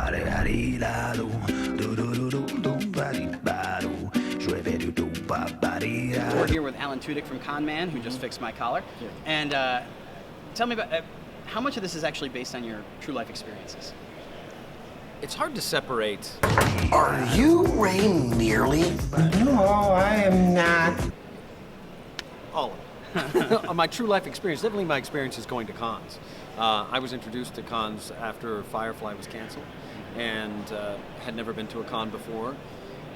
We're here with Alan Tudyk from Con Man, who just fixed my collar. Yeah. And tell me about how much of this is actually based on your true life experiences? It's hard to separate. Are you Ray Nearly? No, I am not. All of it. My true life experience, definitely my experience is going to cons. I was introduced to cons after Firefly was canceled and had never been to a con before.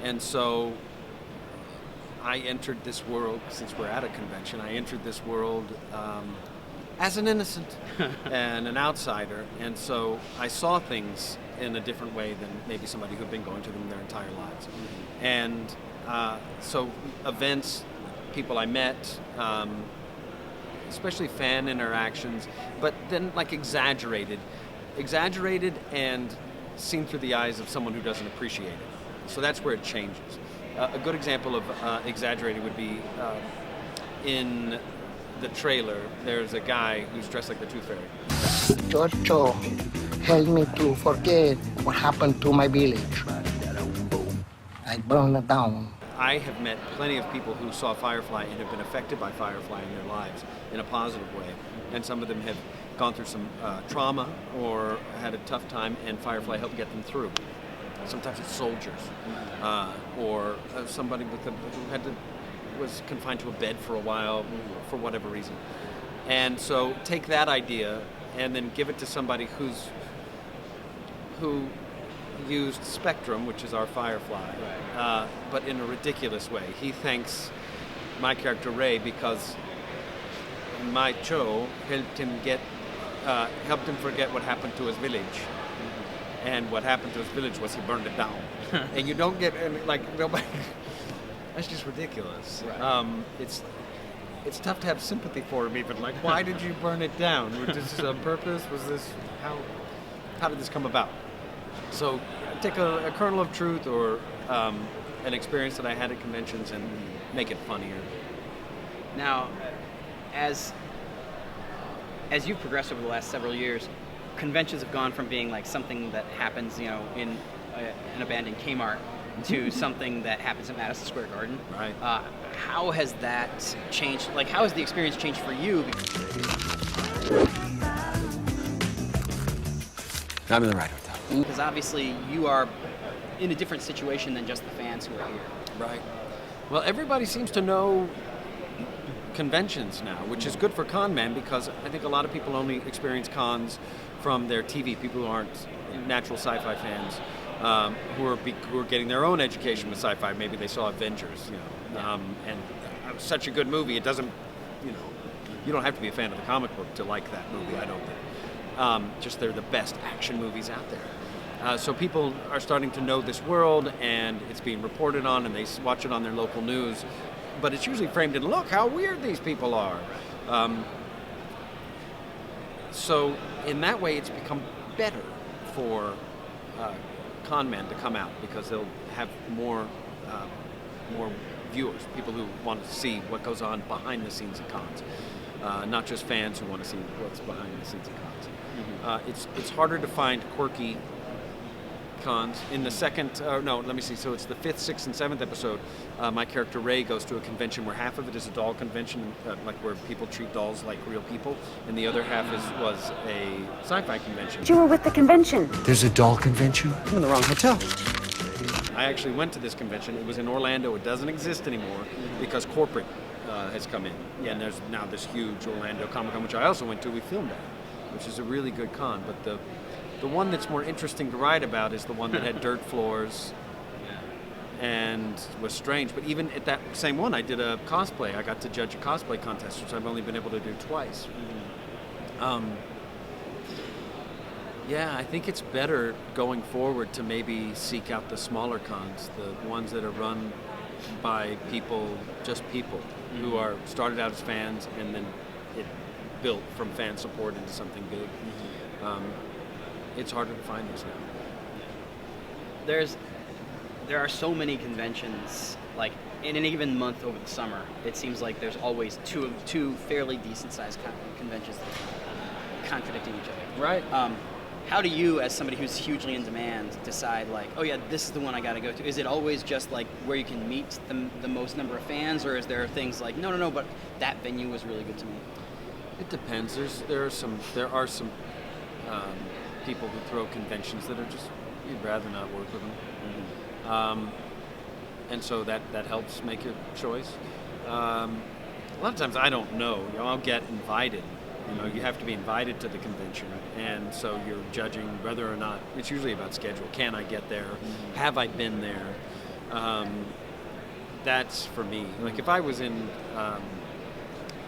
And so I entered this world, since we're at a convention, I entered this world as an innocent and an outsider. And so I saw things in a different way than maybe somebody who'd been going to them their entire lives. Mm-hmm. And so events, people I met, especially fan interactions, but then like exaggerated and seen through the eyes of someone who doesn't appreciate it. So that's where it changes. A good example of exaggerated would be in the trailer, there's a guy who's dressed like the Tooth Fairy. Giorgio, help me to forget what happened to my village. I burned it down. I have met plenty of people who saw Firefly and have been affected by Firefly in their lives in a positive way. And some of them have gone through some trauma or had a tough time, and Firefly helped get them through. Sometimes it's soldiers or somebody who was confined to a bed for a while for whatever reason. And so take that idea and then give it to somebody who used Spectrum, which is our Firefly, but in a ridiculous way. He thanks my character Ray because my Cho helped him forget what happened to his village. And what happened to his village was he burned it down. And you don't get nobody. That's just ridiculous. Right. It's tough to have sympathy for him, even like, why did you burn it down? Was this on purpose? Was this how did this come about? So take a kernel of truth or an experience that I had at conventions and make it funnier. Now, as you've progressed over the last several years, conventions have gone from being like something that happens, in an abandoned Kmart to something that happens at Madison Square Garden. Right. How has that changed? Like, how has the experience changed for you? I'm in the right hotel. Because obviously you are in a different situation than just the fans who are here. Right. Well, everybody seems to know conventions now, which is good for Con Man because I think a lot of people only experience cons from their TV, people who aren't natural sci-fi fans, who are getting their own education with sci-fi. Maybe they saw Avengers, and it was such a good movie. It doesn't, you don't have to be a fan of the comic book to like that movie, I don't think. Just they're the best action movies out there. So people are starting to know this world, and it's being reported on, and they watch it on their local news. But it's usually framed in, look how weird these people are. So in that way, it's become better for Con Man to come out because they'll have more viewers, people who want to see what goes on behind the scenes of cons, not just fans who want to see what's behind the scenes of cons. Mm-hmm. It's harder to find quirky cons. In the second, so it's the 5th, 6th, and 7th episode, my character Ray goes to a convention where half of it is a doll convention, like where people treat dolls like real people, and the other half was a sci-fi convention. You were with the convention. There's a doll convention? I'm in the wrong hotel. I actually went to this convention. It was in Orlando. It doesn't exist anymore because corporate has come in. Yeah. And there's now this huge Orlando Comic-Con, which I also went to. We filmed at, which is a really good con. But the one that's more interesting to write about is the one that had dirt floors and was strange. But even at that same one, I did a cosplay. I got to judge a cosplay contest, which I've only been able to do twice. Yeah, I think it's better going forward to maybe seek out the smaller cons, the ones that are run by people, who are started out as fans and then it built from fan support into something big. It's harder to find those now. There are so many conventions, like in any given month over the summer, it seems like there's always two fairly decent sized conventions that are contradicting each other. Right. how do you, as somebody who's hugely in demand, decide like, oh yeah, this is the one I got to go to? Is it always just like where you can meet the most number of fans, or is there things like no, but that venue was really good to me? It depends. There are some people who throw conventions that are just you'd rather not work with them, and so that helps make your choice. A lot of times I don't know. I'll get invited. You have to be invited to the convention, and so you're judging whether or not, it's usually about schedule. Can I get there? Have I been there? That's for me. Like if I was in, I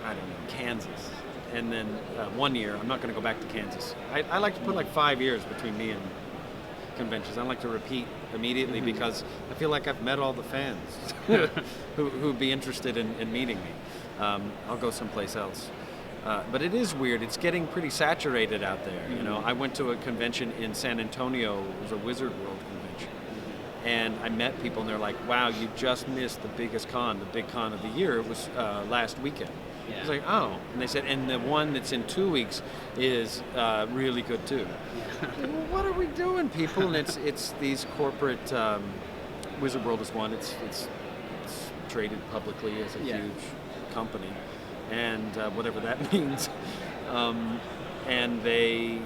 don't know, Kansas, and then 1 year, I'm not going to go back to Kansas. I like to put like 5 years between me and conventions. I like to repeat immediately because I feel like I've met all the fans who'd be interested in meeting me. I'll go someplace else. But it is weird. It's getting pretty saturated out there. I went to a convention in San Antonio. It was a Wizard World convention. And I met people, and they're like, wow, you just missed the biggest con, the big con of the year. It was last weekend. I was like, oh. And they said, and the one that's in 2 weeks is really good, too. Well, what are we doing, people? And it's these corporate... Wizard World is one. It's traded publicly as a huge company. And whatever that means, and they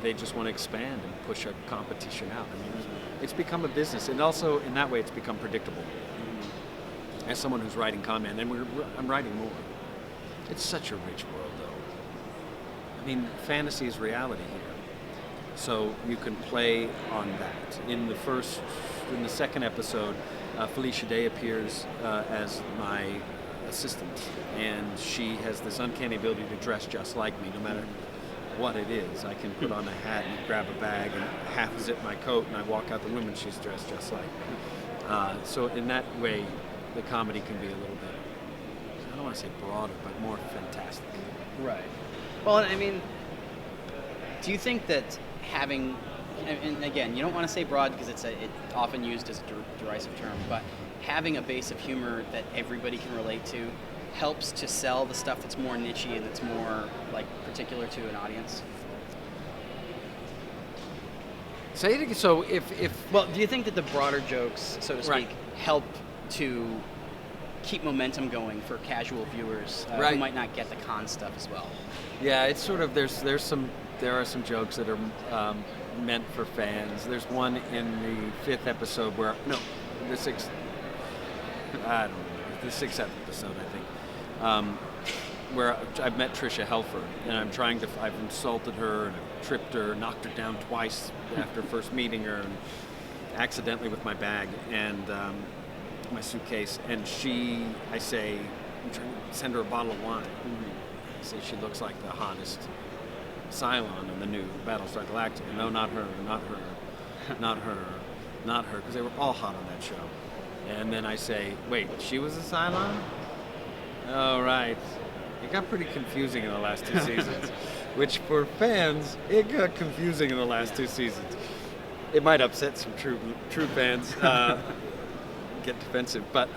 just want to expand and push a competition out. I mean, it's become a business, and also in that way, it's become predictable. As someone who's writing Con Man, and I'm writing more. It's such a rich world, though. I mean, fantasy is reality here, so you can play on that. In the second episode, Felicia Day appears as my assistant, and she has this uncanny ability to dress just like me, no matter what it is. I can put on a hat and grab a bag and half zip my coat, and I walk out the room, and she's dressed just like me. So in that way, the comedy can be a little bit, I don't want to say broader, but more fantastic. Right. Well, I mean, do you think that having, and again, you don't want to say broad because it's often used as a derisive term, but having a base of humor that everybody can relate to helps to sell the stuff that's more niche-y and that's more like particular to an audience? Say it again. So if well, do you think that the broader jokes, so to speak, help to keep momentum going for casual viewers who might not get the con stuff as well? Yeah, it's sort of there are some jokes that are meant for fans. There's one in the 5th episode where the 6th episode, I think, where I've met Tricia Helfer, and I've insulted her and I've tripped her, knocked her down twice after first meeting her, and accidentally with my bag and my suitcase, and I say, I'm trying to send her a bottle of wine. I say she looks like the hottest Cylon in the new Battlestar Galactica. No, not her, because they were all hot on that show. And then I say, wait, she was a Cylon? Oh, right. It got pretty confusing in the last 2 seasons, which for fans, it got confusing in the last 2 seasons. It might upset some true fans, get defensive. But,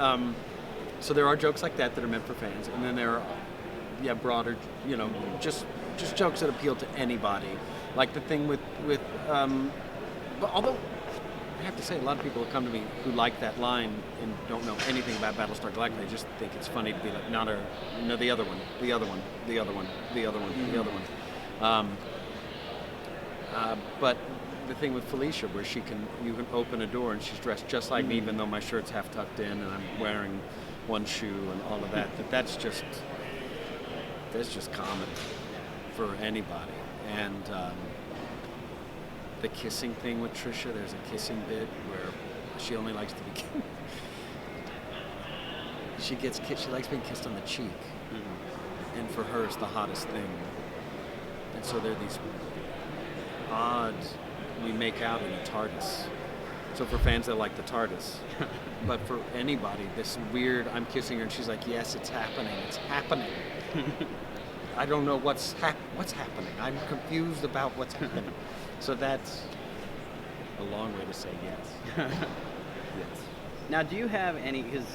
so there are jokes like that are meant for fans. And then there are, broader, just jokes that appeal to anybody. Like the thing with but although I have to say, a lot of people have come to me who like that line and don't know anything about Battlestar Galactica. They just think it's funny to be like, not her, no, the other one. But the thing with Felicia, where you can open a door and she's dressed just like me, even though my shirt's half tucked in and I'm wearing one shoe and all of that. That's just comedy for anybody. And the kissing thing with Tricia, there's a kissing bit where she only likes to be she likes being kissed on the cheek. And for her, it's the hottest thing. And so there are these odd, we make out in a TARDIS. So for fans, they like the TARDIS. But for anybody, this weird, I'm kissing her and she's like, yes, it's happening. I don't know what's happening. I'm confused about what's happening. So that's a long way to say yes. Yes. Now, do you have any, because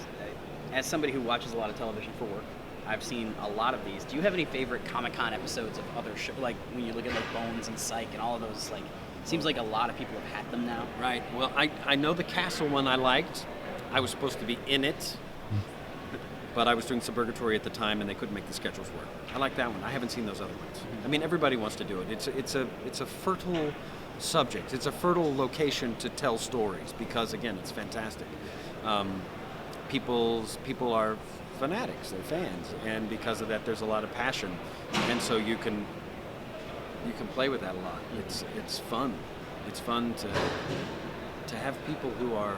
as somebody who watches a lot of television for work, I've seen a lot of these. Do you have any favorite Comic-Con episodes of other shows? Like when you look at like Bones and Psych and all of those, like seems like a lot of people have had them now. Right. Well, I know the Castle one I liked. I was supposed to be in it, but I was doing Suburgatory at the time, and they couldn't make the schedules work. I like that one. I haven't seen those other ones. I mean, everybody wants to do it. It's a fertile subject. It's a fertile location to tell stories because, again, it's fantastic. People are fanatics. They're fans, and because of that, there's a lot of passion, and so you can play with that a lot. It's fun. It's fun to have people who are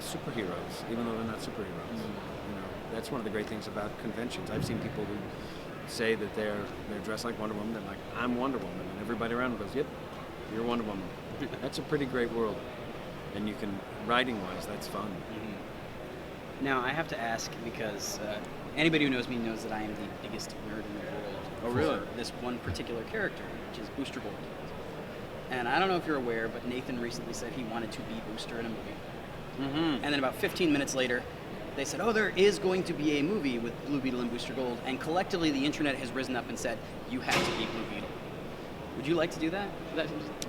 superheroes, even though they're not superheroes. You know, that's one of the great things about conventions. I've seen people who say that they're dressed like Wonder Woman. They're like, I'm Wonder Woman, and everybody around them goes, yep, you're Wonder Woman. That's a pretty great world, and you can, writing-wise, that's fun. Now, I have to ask because anybody who knows me knows that I am the biggest nerd in the world. Oh, really? For this one particular character, which is Booster Gold. And I don't know if you're aware, but Nathan recently said he wanted to be Booster in a movie. And then about 15 minutes later, they said, oh, there is going to be a movie with Blue Beetle and Booster Gold. And collectively, the internet has risen up and said, you have to be Blue Beetle. Would you like to do that?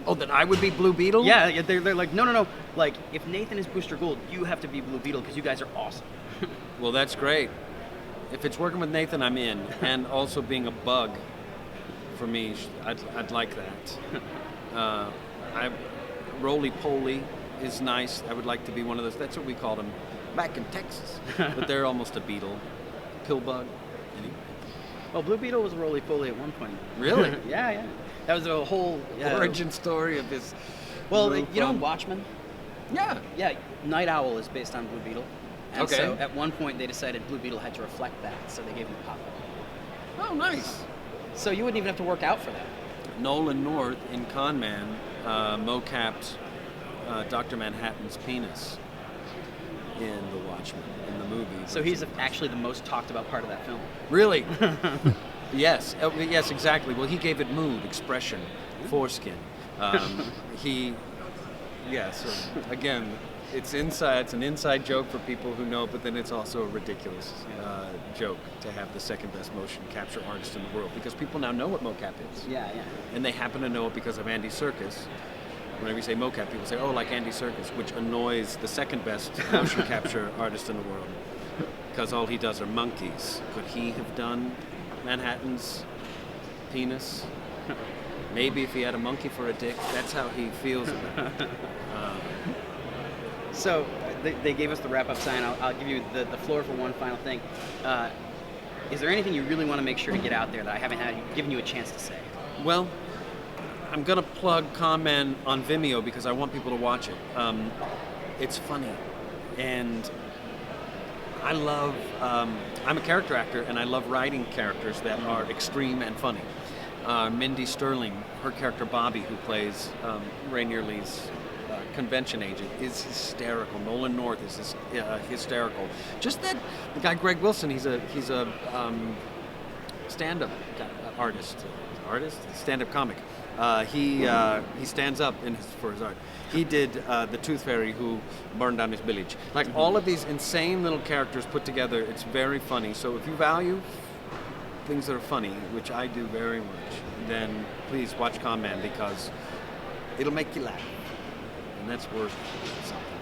Oh, that I would be Blue Beetle? Yeah, they're like, no. Like, if Nathan is Booster Gold, you have to be Blue Beetle because you guys are awesome. Well, that's great. If it's working with Nathan, I'm in. And also being a bug, for me, I'd like that. Roly-poly is nice. I would like to be one of those. That's what we called them back in Texas. But they're almost a beetle. Pillbug. Anyway. Well, Blue Beetle was roly-poly at one point. Really? Yeah. That was a whole origin story of this. Well, you know Watchmen? Yeah. Yeah, Night Owl is based on Blue Beetle. And Okay. so at one point they decided Blue Beetle had to reflect that, so they gave him a pop. Oh, nice. So you wouldn't even have to work out for that. Nolan North in Con Man mocapped Dr. Manhattan's penis in The Watchmen, in the movie. So he's actually the most talked about part of that film. Really? Yes. Yes, exactly. Well, he gave it mood, expression, foreskin. Yes. Again, it's an inside joke for people who know, but then it's also a ridiculous joke to have the second best motion capture artist in the world because people now know what mocap is. Yeah. And they happen to know it because of Andy Serkis. Whenever you say mocap, people say, oh, like Andy Serkis, which annoys the second best motion capture artist in the world because all he does are monkeys. Could he have done Manhattan's penis? Maybe if he had a monkey for a dick. That's how he feels about it. So they gave us the wrap-up sign. I'll give you the floor for one final thing. Is there anything you really want to make sure to get out there that I haven't given you a chance to say? Well, I'm going to plug Con Man on Vimeo because I want people to watch it. It's funny. And I love... I'm a character actor, and I love writing characters that are extreme and funny. Mindy Sterling, her character Bobby, who plays Ray Nearly's convention agent, is hysterical. Nolan North is hysterical. Just that the guy Greg Wilson, he's a stand-up stand-up comic. He stands up for his art. He did the Tooth Fairy who burned down his village. Like all of these insane little characters put together, it's very funny. So if you value things that are funny, which I do very much, then please watch Con Man because it'll make you laugh. And that's worth something.